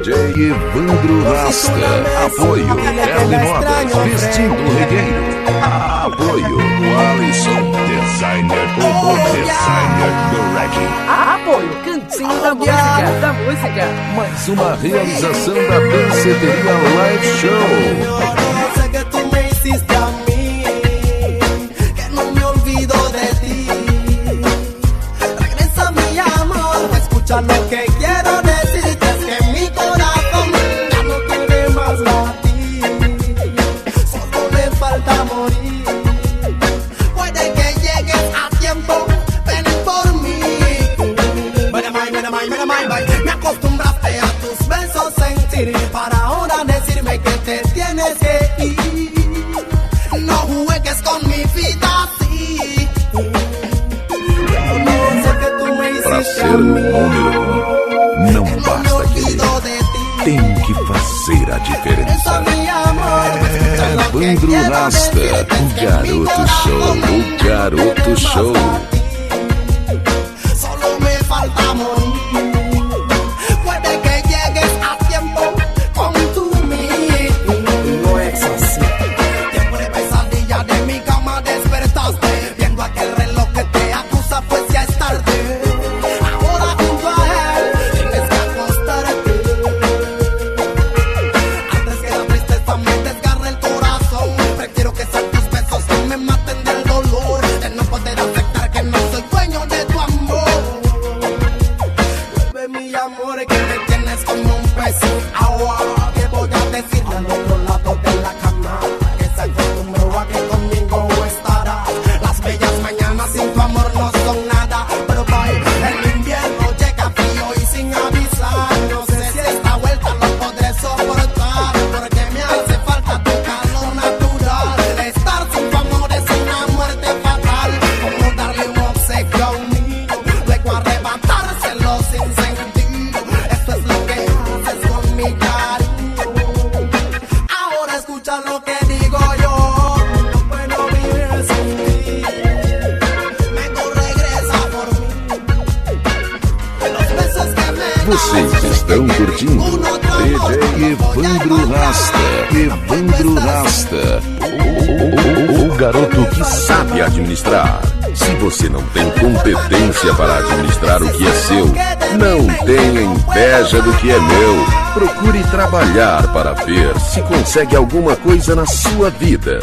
DJ Evandro Rasta. Apoio Early Modas, vestindo o regueiro. Apoio Alisson, designer do reggae. Apoio Cantinho da Música. Mais uma realização da Danceteria Live Show. Sé que tú me hiciste a mí, que no me olvido de ti. Regresa mi amor, escucha lo que quiero decirte. Es que mi corazón ya no quiere más latir, solo le falta morir. Puede que llegues a tiempo, ven por mí. Me acostumbraste a tus besos sentir, para ahora decirme que te tienes que ir. No juegues con mi vida así. Yo no sé que tú me Para hiciste ser a o mí, número 1, não que no me basta olvido querer, de ti. tem que fazer a diferença. Regresa mi amor, escucha lo que Evandro quiero Rasta, decirte. Es o que mi garoto show, corazón o garoto show. solo me falta morir. Puede que llegues a tiempo con tu mí. No es así. Tiempo de pesadilla, de mi cama despertaste, viendo aquel reloj que te acusa, pues ya es tarde. Ahora junto a él tienes que acostarte. Antes que la tristeza me desgarre el corazón, prefiero que sean tus besos que me maten del dolor, de no poder aceptar que no soy dueño de tu amor. Vuelve mi amor, que me tienes como un pez sin agua. ¿Qué voy a decirle al otro lado de la cama? Que se acostumbró a que conmigo estará. Las bellas mañanas sin tu amor no son nada. Pero bye, el invierno llega frío y sin avisar. No sé si esta vuelta lo podré soportar, porque me hace falta tu calor natural. Estar sin tu amor es una muerte fatal, como darle un obsequio a un niño, luego arrebatárselo sin sentido. Esto es lo que haces con mi cariño. Ahora escucha lo que digo yo. No puedo vivir sin ti. Mejor regresa por mí. Los besos que me Vocês estão curtindo DJ Evandro Rasta. Evandro Rasta, o garoto que sabe administrar. Se você não tem competência para administrar o que é seu, não tenha inveja do que é meu. Procure trabalhar para ver se consegue alguma coisa na sua vida.